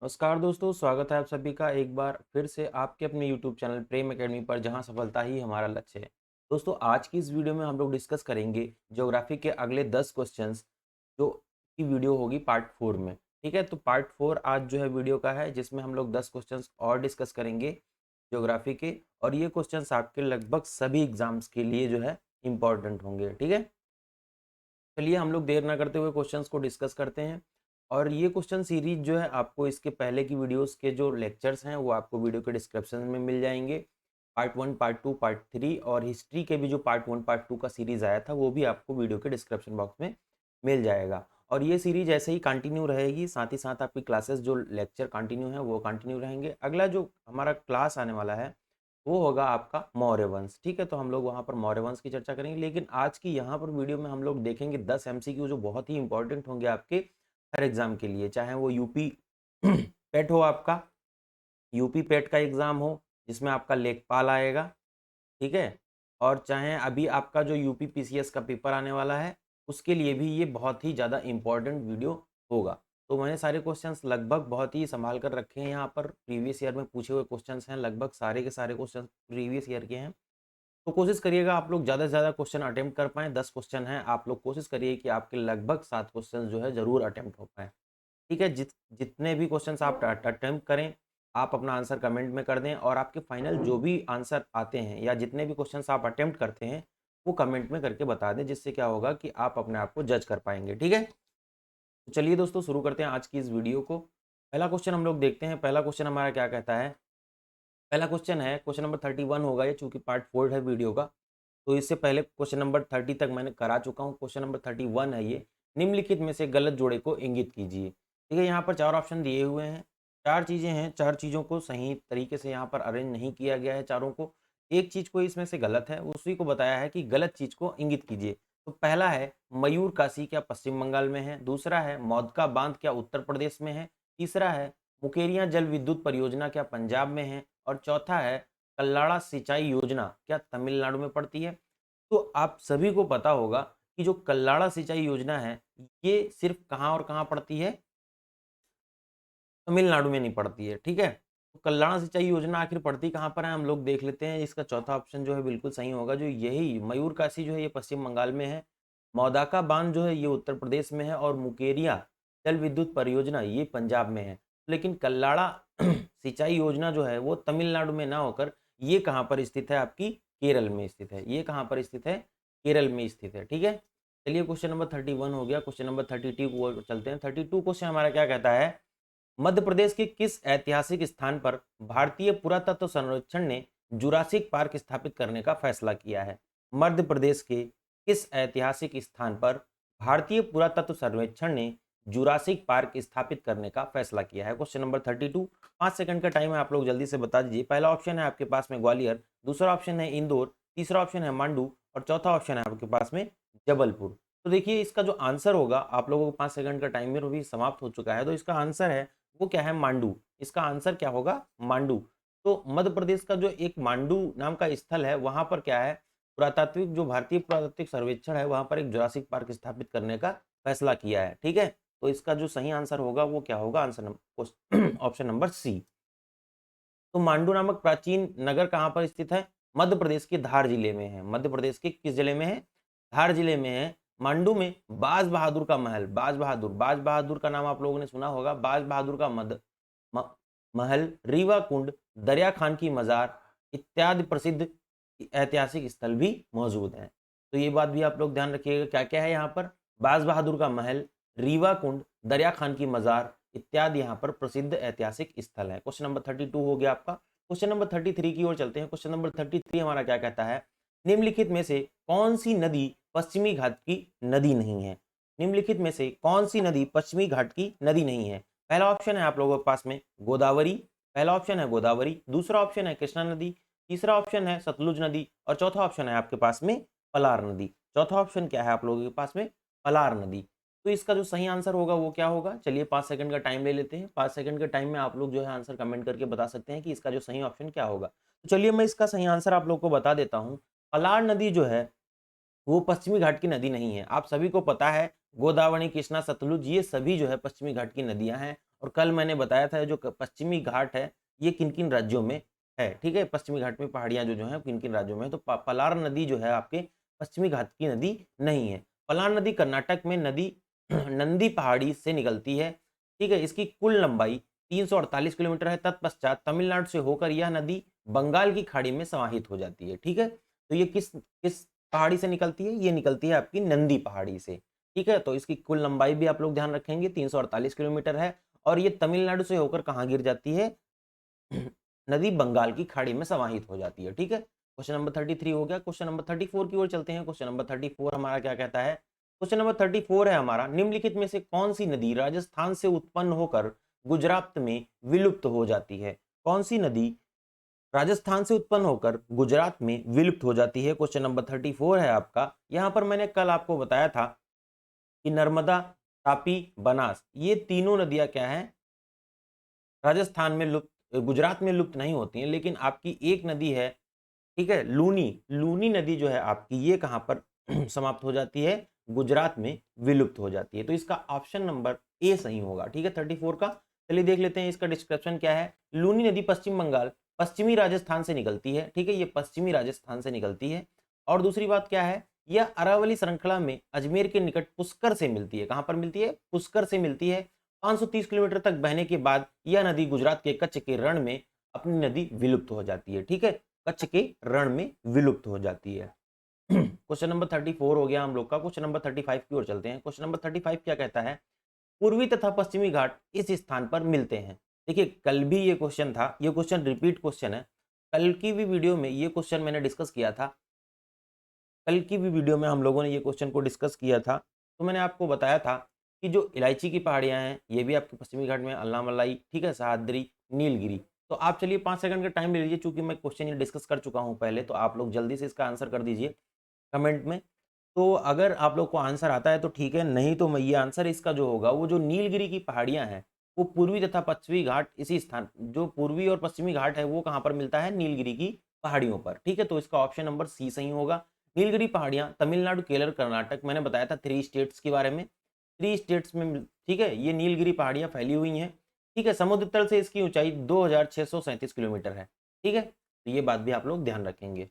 नमस्कार दोस्तों, स्वागत है आप सभी का एक बार फिर से आपके अपने यूट्यूब चैनल प्रेम एकेडमी पर, जहां सफलता ही हमारा लक्ष्य है। दोस्तों, आज की इस वीडियो में हम लोग डिस्कस करेंगे ज्योग्राफी के अगले 10 क्वेश्चंस जो की वीडियो होगी पार्ट 4 में। ठीक है, तो पार्ट 4 आज जो है वीडियो का है, जिसमें हम लोग 10 क्वेश्चंस और डिस्कस करेंगे ज्योग्राफी के। और ये क्वेश्चंस आपके लगभग सभी एग्जाम्स के लिए जो है इंपॉर्टेंट होंगे। ठीक है, चलिए हम लोग देर ना करते हुए क्वेश्चंस को डिस्कस करते हैं। और ये क्वेश्चन सीरीज जो है, आपको इसके पहले की वीडियोस के जो लेक्चर्स हैं वो आपको वीडियो के डिस्क्रिप्शन में मिल जाएंगे। पार्ट 1, पार्ट 2, पार्ट 3 और हिस्ट्री के भी जो पार्ट 1, पार्ट 2 का सीरीज आया था वो भी आपको वीडियो के डिस्क्रिप्शन बॉक्स में मिल जाएगा। और ये सीरीज ऐसे ही कंटिन्यू रहेगी, साथ ही साथ आपकी क्लासेस जो लेक्चर कंटिन्यू है वो कंटिन्यू रहेंगे। अगला जो हमारा क्लास आने वाला है वो होगा आपका मौर्य वंश। ठीक है, तो हम लोग वहाँ पर मौर्य वंश की चर्चा करेंगे, लेकिन आज की यहाँ पर वीडियो में हम लोग देखेंगे 10 एमसीक्यू जो बहुत ही इंपॉर्टेंट होंगे आपके हर एग्जाम के लिए, चाहे वो यूपी पेट हो, आपका यूपी पेट का एग्जाम हो जिसमें आपका लेखपाल आएगा। ठीक है, और चाहे अभी आपका जो यूपी पीसीएस का पेपर आने वाला है उसके लिए भी ये बहुत ही ज़्यादा इंपॉर्टेंट वीडियो होगा। तो मैंने सारे क्वेश्चंस लगभग बहुत ही संभाल कर रखे हैं, यहाँ पर प्रीवियस ईयर में पूछे हुए क्वेश्चंस हैं, लगभग सारे के सारे क्वेश्चन प्रीवियस ईयर के हैं। तो कोशिश करिएगा आप लोग ज़्यादा से ज़्यादा क्वेश्चन अटेम्प्ट कर पाएँ। 10 क्वेश्चन हैं, आप लोग कोशिश करिए कि आपके लगभग 7 क्वेश्चन जो है ज़रूर अटेम्प्ट हो पाएँ। ठीक है, जितने भी क्वेश्चंस आप अटेम्प्ट करें, आप अपना आंसर कमेंट में कर दें, और आपके फाइनल जो भी आंसर आते हैं या जितने भी क्वेश्चंस आप अटेम्प्ट करते हैं वो कमेंट में करके बता दें, जिससे क्या होगा कि आप अपने आप को जज कर पाएंगे। ठीक है, तो चलिए दोस्तों शुरू करते हैं आज की इस वीडियो को। पहला क्वेश्चन हम लोग देखते हैं। पहला क्वेश्चन हमारा क्या कहता है। पहला क्वेश्चन है, क्वेश्चन नंबर 31 होगा ये, चूंकि पार्ट 4 है वीडियो का, तो इससे पहले क्वेश्चन नंबर 30 तक मैंने करा चुका हूँ। क्वेश्चन नंबर 31 है ये। निम्नलिखित में से गलत जोड़े को इंगित कीजिए। ठीक है, यहाँ पर 4 ऑप्शन दिए हुए हैं, 4 चीज़ें हैं, 4 चीज़ों को सही तरीके से यहाँ पर अरेंज नहीं किया गया है चारों को। एक चीज़ को इसमें से गलत है, उसी को बताया है कि गलत चीज़ को इंगित कीजिए। तो पहला है मयूर काशी क्या पश्चिम बंगाल में है, दूसरा है मौदका बांध क्या उत्तर प्रदेश में है, तीसरा है मुकेरियां जल विद्युत परियोजना क्या पंजाब में है, और चौथा है कल्लाड़ा सिंचाई योजना क्या तमिलनाडु में पड़ती है। तो आप सभी को पता होगा कि जो कल्लाड़ा सिंचाई योजना है ये सिर्फ कहाँ और कहाँ पड़ती है, तमिलनाडु में नहीं पड़ती है। ठीक है, तो कल्लाड़ा सिंचाई योजना आखिर पड़ती कहाँ पर है, हम लोग देख लेते हैं। इसका चौथा ऑप्शन जो है बिल्कुल सही होगा, जो यही मयूर काशी जो है ये पश्चिम बंगाल में है, मौदाका बांध जो है ये उत्तर प्रदेश में है, और मुकेरिया जल विद्युत परियोजना ये पंजाब में है। लेकिन कल्लाड़ा सिंचाई योजना जो है वो तमिलनाडु में ना होकर ये कहाँ पर स्थित है, आपकी केरल में स्थित है। ये कहाँ पर स्थित है, केरल में स्थित है। ठीक है, चलिए क्वेश्चन नंबर 31 हो गया। क्वेश्चन नंबर 32 को चलते हैं। 32 क्वेश्चन हमारा क्या कहता है। मध्य प्रदेश के किस ऐतिहासिक स्थान पर भारतीय पुरातत्व सर्वेक्षण ने जुरासिक पार्क स्थापित करने का फैसला किया है। मध्य प्रदेश के किस ऐतिहासिक स्थान पर भारतीय पुरातत्व सर्वेक्षण ने जुरासिक पार्क स्थापित करने का फैसला किया है। क्वेश्चन नंबर 32, 5 सेकंड का टाइम है, आप लोग जल्दी से बता दीजिए। पहला ऑप्शन है आपके पास में ग्वालियर, दूसरा ऑप्शन है इंदौर, तीसरा ऑप्शन है मांडू, और चौथा ऑप्शन है आपके पास में जबलपुर। तो देखिए इसका जो आंसर होगा, आप लोगों को 5 सेकंड का टाइमर भी समाप्त हो चुका है, तो इसका आंसर है वो क्या है, मांडू। इसका आंसर क्या होगा, मांडू। तो मध्य प्रदेश का जो एक मांडू नाम का स्थल है वहां पर क्या है, पुरातात्विक जो भारतीय पुरातात्विक सर्वेक्षण है वहां पर एक जुरासिक पार्क स्थापित करने का फैसला किया है। ठीक है, तो इसका जो सही आंसर होगा वो क्या होगा, answer number option number C. तो मांडू नामक प्राचीन नगर कहाँ पर स्थित है, मध्य प्रदेश के धार जिले में है। मध्य प्रदेश के किस जिले में है, धार जिले में है। मांडू में बाज बहादुर का महल, बाज बहादुर का नाम आप लोगों ने सुना होगा। बाज बहादुर का म, महल, रीवा कुंड, दरिया खान की मजार इत्यादि प्रसिद्ध ऐतिहासिक स्थल भी मौजूद हैं। तो ये बात भी आप लोग ध्यान रखिएगा, क्या क्या है यहाँ पर, बाज बहादुर का महल, रीवा कुंड, दरिया खान की मजार इत्यादि यहाँ पर प्रसिद्ध ऐतिहासिक स्थल है। क्वेश्चन नंबर 32 हो गया आपका। क्वेश्चन नंबर 33 की ओर चलते हैं। क्वेश्चन नंबर 33 हमारा क्या कहता है, निम्नलिखित में से कौन सी नदी पश्चिमी घाट की नदी नहीं है। निम्नलिखित में से कौन सी नदी पश्चिमी घाट की नदी नहीं है। पहला ऑप्शन है आप लोगों के पास में गोदावरी, पहला ऑप्शन है गोदावरी, दूसरा ऑप्शन है कृष्णा नदी, तीसरा ऑप्शन है सतलुज नदी, और चौथा ऑप्शन है आपके पास में पलार नदी। चौथा ऑप्शन क्या है आप लोगों के पास में, पलार नदी। तो इसका जो सही आंसर होगा वो क्या होगा, चलिए 5 सेकंड का टाइम ले लेते हैं। 5 सेकंड के टाइम में आप लोग जो है आंसर कमेंट करके बता सकते हैं कि इसका जो सही ऑप्शन क्या होगा। तो चलिए मैं इसका सही आंसर आप लोग को बता देता हूँ। पलार नदी जो है वो पश्चिमी घाट की नदी नहीं है। आप सभी को पता है गोदावरी, कृष्णा, सतलुज ये सभी जो है पश्चिमी घाट की नदियां हैं, और कल मैंने बताया था जो पश्चिमी घाट है ये किन किन राज्यों में है, ठीक है। पश्चिमी घाट में पहाड़ियाँ जो है किन किन राज्यों में है, तो पलार नदी जो है आपके पश्चिमी घाट की नदी नहीं है। पलार नदी कर्नाटक में नदी नंदी पहाड़ी से निकलती है, ठीक है। इसकी कुल लंबाई 348 किलोमीटर है। तत्पश्चात तमिलनाडु से होकर यह नदी बंगाल की खाड़ी में समाहित हो जाती है, ठीक है। तो ये किस किस पहाड़ी से निकलती है, ये निकलती है आपकी नंदी पहाड़ी से, ठीक है। तो इसकी कुल लंबाई भी आप लोग ध्यान रखेंगे 348 किलोमीटर है, और ये तमिलनाडु से होकर कहाँ गिर जाती है, नदी बंगाल की खाड़ी में समाहित हो जाती है, ठीक है। क्वेश्चन नंबर 33 हो गया। क्वेश्चन नंबर 34 की ओर चलते हैं। क्वेश्चन नंबर 34 हमारा क्या कहता है, क्वेश्चन नंबर 34 है हमारा, निम्नलिखित में से कौन सी नदी राजस्थान से उत्पन्न होकर गुजरात में विलुप्त हो जाती है। कौन सी नदी राजस्थान से उत्पन्न होकर गुजरात में विलुप्त हो जाती है। क्वेश्चन नंबर 34 है आपका। यहां पर मैंने कल आपको बताया था कि नर्मदा, तापी, बनास, ये तीनों नदियां क्या हैं, राजस्थान में लुप्त, गुजरात में लुप्त नहीं होती हैं, लेकिन आपकी एक नदी है, ठीक है, लूनी, लूनी नदी जो है आपकी, ये कहां पर समाप्त हो जाती है, गुजरात में विलुप्त हो जाती है। तो इसका ऑप्शन नंबर ए सही होगा, ठीक है, 34 का। चलिए देख लेते हैं इसका डिस्क्रिप्शन क्या है। लूनी नदी पश्चिम बंगाल, पश्चिमी राजस्थान से निकलती है, ठीक है, ये पश्चिमी राजस्थान से निकलती है। और दूसरी बात क्या है, यह अरावली श्रृंखला में अजमेर के निकट पुष्कर से मिलती है। कहां पर मिलती है, पुष्कर से मिलती है। 530 किलोमीटर तक बहने के बाद यह नदी गुजरात के कच्छ के रण में अपनी नदी विलुप्त हो जाती है, ठीक है, कच्छ के रण में विलुप्त हो जाती है। क्वेश्चन नंबर 34 हो गया हम लोग का। क्वेश्चन नंबर 35 की ओर चलते हैं। क्वेश्चन नंबर 35 क्या कहता है, पूर्वी तथा पश्चिमी घाट इस स्थान पर मिलते हैं। देखिए कल भी ये क्वेश्चन था, ये क्वेश्चन रिपीट क्वेश्चन है। कल की भी वीडियो में ये क्वेश्चन मैंने डिस्कस किया था, कल की भी वीडियो में हम लोगों ने ये क्वेश्चन को डिस्कस किया था। तो मैंने आपको बताया था कि जो इलायची की पहाड़ियाँ हैं ये भी आपके पश्चिमी घाट में, अल्लामलाई, ठीक है, सह्याद्री, नीलगिरी। तो आप चलिए 5 सेकंड का टाइम ले लीजिए, चूंकि मैं क्वेश्चन ये डिस्कस कर चुका हूँ पहले, तो आप लोग जल्दी से इसका आंसर कर दीजिए कमेंट में। तो अगर आप लोग को आंसर आता है तो ठीक है, नहीं तो मैं ये आंसर इसका जो होगा, वो जो नीलगिरी की पहाड़ियाँ हैं वो पूर्वी तथा पश्चिमी घाट इसी स्थान, जो पूर्वी और पश्चिमी घाट है वो कहाँ पर मिलता है, नीलगिरी की पहाड़ियों पर, ठीक है। तो इसका ऑप्शन नंबर सी सही होगा। नीलगिरी पहाड़ियाँ तमिलनाडु, केरल, कर्नाटक, मैंने बताया था 3 स्टेट्स के बारे में, 3 स्टेट्स में, ठीक है, ये नीलगिरी पहाड़ियाँ फैली हुई हैं, ठीक है। समुद्र तल से इसकी ऊंचाई 2637 किलोमीटर है, ठीक है। तो ये बात भी आप लोग ध्यान रखेंगे।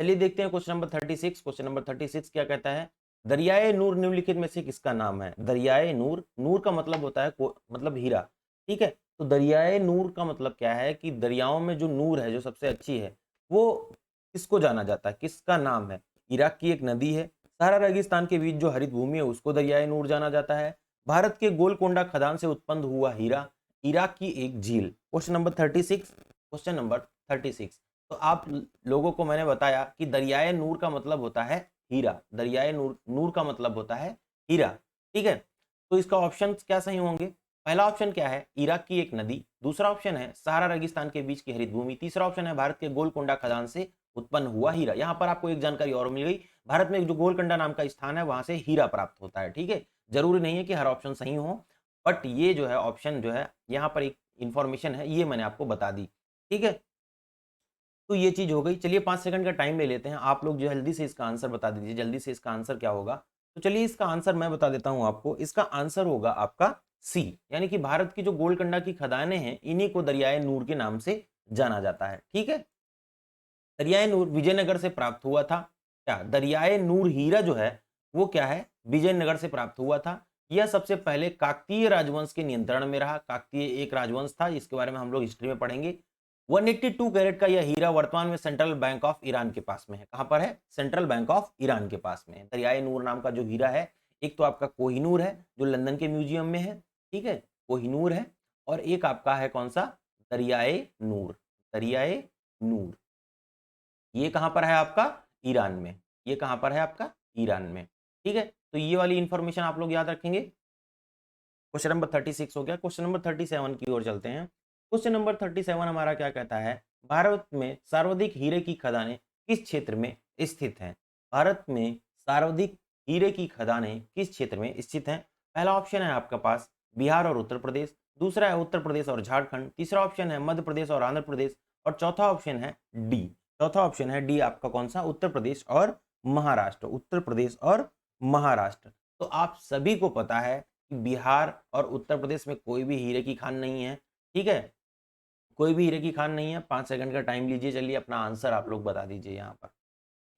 चलिए देखते हैं क्वेश्चन नंबर 36। क्वेश्चन नंबर 36 क्या कहता है, दरियाए नूर निम्नलिखित में से किसका नाम है। दरियाए नूर, नूर का मतलब होता है मतलब हीरा, ठीक है। तो दरियाए नूर का मतलब क्या है कि दरियाओं में जो नूर है, जो सबसे अच्छी है, वो किसको जाना जाता है, किसका नाम है। इराक की एक नदी है, सहारा रेगिस्तान के बीच जो हरित भूमि है उसको दरियाए नूर जाना जाता है। भारत के गोलकोंडा खदान से उत्पन्न हुआ हीरा, इराक की एक झील। Question number 36, question number 36। तो आप लोगों को मैंने बताया कि दरियाए नूर का मतलब होता है हीरा, दरियाए नूर, नूर का मतलब होता है हीरा, ठीक है। तो इसका ऑप्शन क्या सही होंगे, पहला ऑप्शन क्या है, इराक की एक नदी, दूसरा ऑप्शन है सहारा रेगिस्तान के बीच की हरित भूमि, तीसरा ऑप्शन है भारत के गोलकोंडा खदान से उत्पन्न हुआ हीरा। यहाँ पर आपको एक जानकारी और मिल गई, भारत में जो गोलकोंडा नाम का स्थान है वहां से हीरा प्राप्त होता है, ठीक है। जरूरी नहीं है कि हर ऑप्शन सही हो, बट ये जो है ऑप्शन जो है यहाँ पर एक इंफॉर्मेशन है, ये मैंने आपको बता दी, ठीक है। तो ये चीज हो गई। चलिए 5 सेकंड का टाइम ले लेते हैं, आप लोग जल्दी से इसका आंसर बता दीजिए, जल्दी से इसका आंसर क्या होगा। तो चलिए इसका आंसर मैं बता देता हूं आपको, इसका आंसर होगा आपका सी, यानी कि भारत की जो गोलकंडा की खदानें हैं इन्हीं को दरियाए नूर के नाम से जाना जाता है, ठीक है। दरियाए नूर विजयनगर से प्राप्त हुआ था। क्या दरियाए नूर हीरा जो है वो क्या है, विजयनगर से प्राप्त हुआ था। यह सबसे पहले काकतीय राजवंश के नियंत्रण में रहा। काकतीय एक राजवंश था, इसके बारे में हम लोग हिस्ट्री में पढ़ेंगे। 182 कैरेट का यह हीरा वर्तमान में सेंट्रल बैंक ऑफ ईरान के पास में है। कहां पर है, सेंट्रल बैंक ऑफ ईरान के पास में है। दरियाए नूर नाम का जो हीरा है, एक तो आपका कोहिनूर है जो लंदन के म्यूजियम में है, ठीक है, कोहिनूर है, और एक आपका है कौन सा, दरियाए नूर, दरियाए नूर, ये कहां पर है आपका, ईरान में, ये कहां पर है आपका, ईरान में, ठीक है। तो ये वाली इंफॉर्मेशन आप लोग याद रखेंगे। क्वेश्चन नंबर 36 हो गया। क्वेश्चन नंबर 37 की ओर चलते हैं। क्वेश्चन नंबर 37 हमारा क्या कहता है, भारत में सर्वाधिक हीरे की खदानें किस क्षेत्र में स्थित हैं। भारत में सर्वाधिक हीरे की खदानें किस क्षेत्र में स्थित हैं। पहला ऑप्शन है आपका पास बिहार और उत्तर प्रदेश, दूसरा है उत्तर प्रदेश और झारखंड, तीसरा ऑप्शन है मध्य प्रदेश और आंध्र प्रदेश, और चौथा ऑप्शन है डी, चौथा ऑप्शन है डी आपका कौन सा, उत्तर प्रदेश और महाराष्ट्र, उत्तर प्रदेश और महाराष्ट्र। तो आप सभी को पता है कि बिहार और उत्तर प्रदेश में कोई भी हीरे की खान नहीं है, ठीक है, कोई भी हीरे की खान नहीं है। 5 सेकंड का टाइम लीजिए, चलिए अपना आंसर आप लोग बता दीजिए यहाँ पर,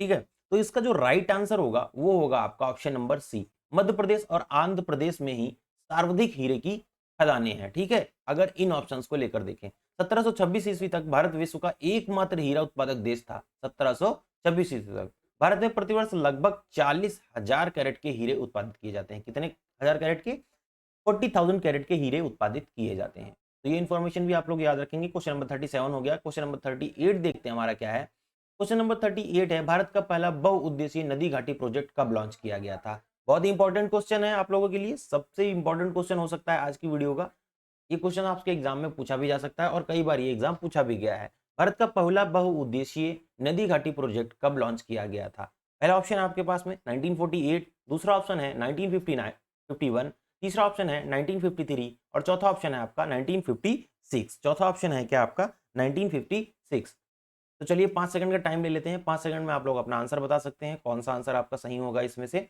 ठीक है। तो इसका जो राइट आंसर होगा वो होगा आपका ऑप्शन नंबर सी, मध्य प्रदेश और आंध्र प्रदेश में ही सर्वाधिक हीरे की खदानें हैं, ठीक है। अगर इन ऑप्शंस को लेकर देखें, 1726 ईस्वी तक भारत विश्व का एकमात्र हीरा उत्पादक देश था। 1726 ईस्वी तक भारत में प्रतिवर्ष लगभग 40,000 कैरेट के हीरे उत्पादित किए जाते हैं। कितने हजार कैरेट के? 40,000 कैरेट के हीरे उत्पादित किए जाते हैं। तो ये इन्फॉर्मेशन भी आप लोग याद रखेंगे। क्वेश्चन नंबर 37 हो गया। क्वेश्चन नंबर 38 देखते हैं हमारा क्या है। क्वेश्चन नंबर 38 है, भारत का पहला बहुउद्देशीय नदी घाटी प्रोजेक्ट कब लॉन्च किया गया था? बहुत ही इंपॉर्टेंट क्वेश्चन है आप लोगों के लिए, सबसे इंपॉर्टेंट क्वेश्चन हो सकता है आज की वीडियो का। ये क्वेश्चन आपके एग्जाम में पूछा भी जा सकता है और कई बार ये एग्जाम पूछा भी गया है। भारत का पहला बहुउद्देशीय नदी घाटी प्रोजेक्ट कब लॉन्च किया गया था? पहला ऑप्शन है आपके पास में 1948, दूसरा ऑप्शन है 1959 51, तीसरा ऑप्शन है 1953 और चौथा ऑप्शन है आपका 1956। चौथा ऑप्शन है क्या आपका? 1956। तो चलिए 5 सेकंड का टाइम ले लेते हैं। 5 सेकंड में आप लोग अपना आंसर बता सकते हैं, कौन सा आंसर आपका सही होगा इसमें से।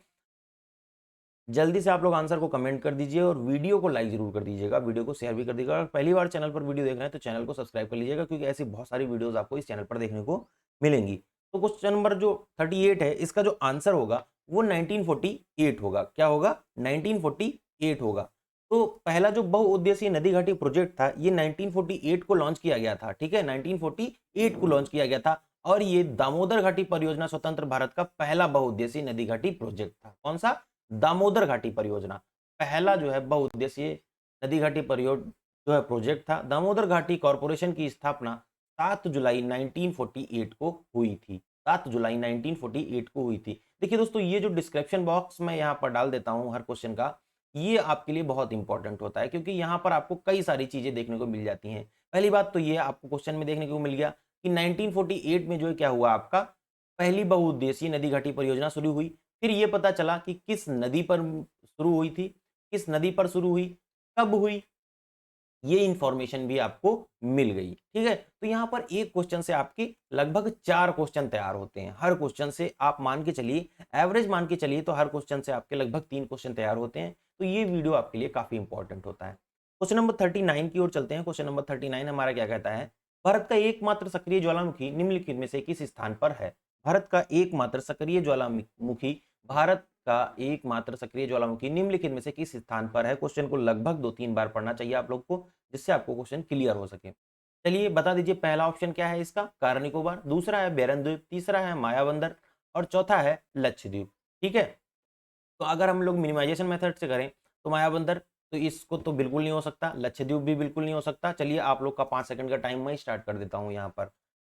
जल्दी से आप लोग आंसर को कमेंट कर दीजिए और वीडियो को लाइक जरूर कर दीजिएगा, वीडियो को शेयर भी कर दीजिएगा। और पहली बार चैनल पर वीडियो देख रहे हैं तो चैनल को सब्सक्राइब कर लीजिएगा, क्योंकि ऐसी बहुत सारी वीडियोस आपको इस चैनल पर देखने को मिलेंगी। तो क्वेश्चन नंबर जो 38 है, इसका जो आंसर होगा वो 1948 होगा। क्या होगा? 1948 होगा। तो पहला जो बहुउद्देशीय नदी घाटी प्रोजेक्ट था ये 1948 को लॉन्च किया गया था, ठीक है, 1948 को लॉन्च किया गया था। और ये दामोदर घाटी परियोजना स्वतंत्र भारत का पहला बहुउद्देशीय नदी घाटी प्रोजेक्ट था। कौन सा? दामोदर घाटी परियोजना पहला जो है बहुउद्देशीय नदी घाटी परियोजना जो है प्रोजेक्ट था। दामोदर घाटी कॉरपोरेशन की स्थापना 7 जुलाई 1948 को हुई थी। 7 जुलाई 1948 को हुई थी। देखिए दोस्तों, ये जो डिस्क्रिप्शन बॉक्स मैं यहाँ पर डाल देता हूँ हर क्वेश्चन का, ये आपके लिए बहुत इंपॉर्टेंट होता है, क्योंकि यहाँ पर आपको कई सारी चीजें देखने को मिल जाती हैं। पहली बात तो ये आपको क्वेश्चन में देखने को मिल गया कि 1948 में जो है क्या हुआ आपका, पहली बहुउद्देशीय नदी घाटी परियोजना शुरू हुई। फिर ये पता चला कि किस नदी पर शुरू हुई थी, किस नदी पर शुरू हुई, कब हुई, ये इंफॉर्मेशन भी आपको मिल गई, ठीक है। तो यहाँ पर एक क्वेश्चन से आपके लगभग 4 क्वेश्चन तैयार होते हैं। हर क्वेश्चन से आप मान के चलिए, एवरेज मान के चलिए, तो हर क्वेश्चन से आपके लगभग 3 क्वेश्चन तैयार होते हैं। तो ये वीडियो आपके लिए काफी इंपॉर्टेंट होता है। क्वेश्चन नंबर 39 की ओर चलते हैं। क्वेश्चन नंबर 39 हमारा क्या कहता है? भारत का एकमात्र सक्रिय ज्वालामुखी निम्नलिखित में से किस स्थान पर है? भारत का एकमात्र सक्रिय ज्वालामुखी भारत का एकमात्र सक्रिय ज्वालामुखी निम्नलिखित में से किस स्थान पर है? क्वेश्चन को लगभग 2-3 बार पढ़ना चाहिए आप लोग को, जिससे आपको क्वेश्चन क्लियर हो सके। चलिए बता दीजिए, पहला ऑप्शन क्या है इसका? कार निकोबार, दूसरा है बेरन द्वीप, तीसरा है मायाबंदर और चौथा है लक्षद्वीप, ठीक है। तो अगर हम लोग मिनिमाइजेशन मेथड से करें तो मायाबंदर, तो इसको तो बिल्कुल नहीं हो सकता, लक्षद्वीप भी बिल्कुल नहीं हो सकता। चलिए आप लोग का 5 सेकंड का टाइम मैं स्टार्ट कर देता हूँ यहाँ पर,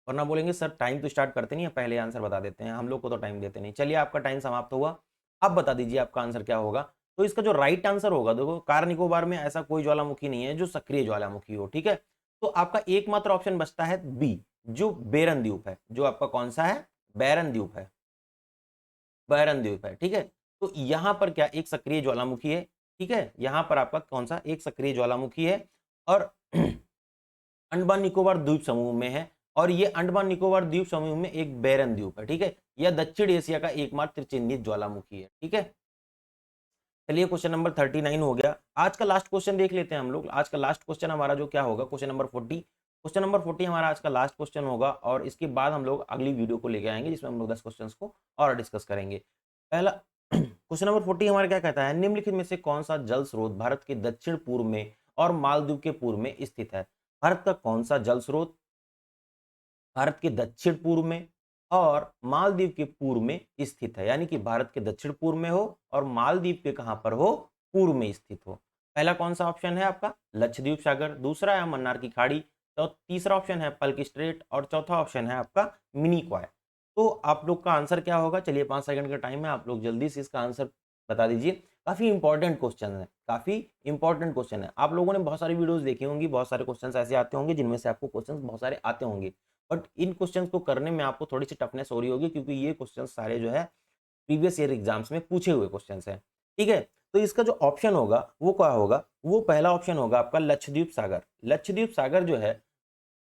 वरना बोलेंगे सर टाइम तो स्टार्ट करते नहीं है, पहले आंसर बता देते हैं, हम लोग को तो टाइम देते नहीं। चलिए आपका टाइम समाप्त हुआ, अब बता दीजिए आपका आंसर क्या होगा। तो इसका जो राइट आंसर होगा, देखो कार निकोबार में ऐसा कोई ज्वालामुखी नहीं है जो सक्रिय ज्वालामुखी हो, ठीक है। तो आपका एकमात्र ऑप्शन बचता है बी, जो बेरन द्वीप है, जो आपका कौन सा है? बैरन द्वीप है, बैरन द्वीप है, ठीक है। तो यहां पर क्या एक सक्रिय ज्वालामुखी है, ठीक है, यहां पर आपका कौन सा एक सक्रिय ज्वालामुखी है और अंडमान निकोबार द्वीप समूह में है। और ये अंडमान निकोबार द्वीप समूह में एक बैरन द्वीप है, ठीक है। यह दक्षिण एशिया का एकमात्र चिन्हित ज्वालामुखी है, ठीक है। चलिए क्वेश्चन नंबर 39 हो गया। आज का लास्ट क्वेश्चन देख लेते हैं हम लोग। आज का लास्ट क्वेश्चन हमारा जो क्या होगा, क्वेश्चन नंबर 40। क्वेश्चन नंबर 40 हमारा आज का लास्ट क्वेश्चन होगा और इसके बाद हम लोग अगली वीडियो को लेके आएंगे, जिसमें हम लोग 10 क्वेश्चन को और डिस्कस करेंगे। पहला क्वेश्चन नंबर 40 हमारा क्या कहता है? निम्नलिखित में से कौन सा जल स्रोत भारत के दक्षिण पूर्व में और मालदीव के पूर्व में स्थित है? भारत का कौन सा जल स्रोत भारत के दक्षिण पूर्व में और मालदीव के पूर्व में स्थित है? यानी कि भारत के दक्षिण पूर्व में हो और मालदीव के कहां पर हो? पूर्व में स्थित हो। पहला कौन सा ऑप्शन है आपका? लक्षद्वीप सागर, दूसरा है मन्नार की खाड़ी, तो तीसरा ऑप्शन है पल्क स्ट्रेट और चौथा ऑप्शन है आपका मिनी क्वाय। तो आप लोग का आंसर क्या होगा? चलिए 5 सेकंड का टाइम है, आप लोग जल्दी से इसका आंसर बता दीजिए। काफी इंपॉर्टेंट क्वेश्चन है, काफी इंपॉर्टेंट क्वेश्चन है। आप लोगों ने बहुत सारी वीडियोस देखी होंगी, बहुत सारे क्वेश्चन ऐसे आते होंगे जिनमें से आपको क्वेश्चन बहुत सारे आते होंगे, बट इन क्वेश्चंस को करने में आपको थोड़ी सी टफनेस हो रही होगी, क्योंकि ये क्वेश्चंस सारे जो है प्रीवियस ईयर एग्जाम्स में पूछे हुए क्वेश्चंस हैं, ठीक है। तो इसका जो ऑप्शन होगा वो क्या होगा? वो पहला ऑप्शन होगा आपका लक्षद्वीप सागर। लक्षद्वीप सागर जो है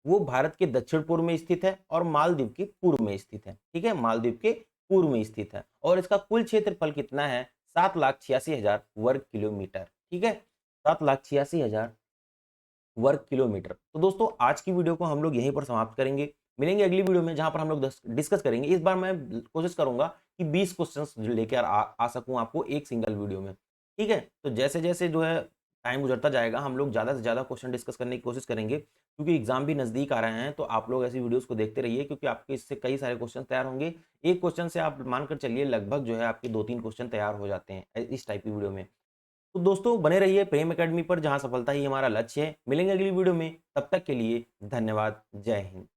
वो भारत के दक्षिण पूर्व में स्थित है और मालदीव के पूर्व में स्थित है, ठीक है, मालदीव के पूर्व में स्थित है। और इसका कुल क्षेत्रफल कितना है? 7,86,000 वर्ग किलोमीटर, ठीक है, 7,86,000 वर्ग किलोमीटर। तो दोस्तों आज की वीडियो को हम लोग यहीं पर समाप्त करेंगे। मिलेंगे अगली वीडियो में जहां पर हम लोग डिस्कस करेंगे। इस बार मैं कोशिश करूंगा कि 20 क्वेश्चंस लेकर आ सकूं आपको एक सिंगल वीडियो में। ठीक है, तो जैसे जैसे जो है टाइम गुजरता जाएगा हम लोग ज़्यादा से ज़्यादा क्वेश्चन डिस्कस करने की कोशिश करेंगे, क्योंकि एग्जाम भी नज़दीक आ रहे हैं। तो आप लोग ऐसी वीडियोस को देखते रहिए, क्योंकि आपके इससे कई सारे क्वेश्चन तैयार होंगे। एक क्वेश्चन से आप मानकर चलिए लगभग जो है आपके 2-3 क्वेश्चन तैयार हो जाते हैं इस टाइप की वीडियो में। तो दोस्तों बने रहिए प्रेम एकेडमी पर, जहां सफलता ही हमारा लक्ष्य है। मिलेंगे अगली वीडियो में, तब तक के लिए धन्यवाद। जय हिंद।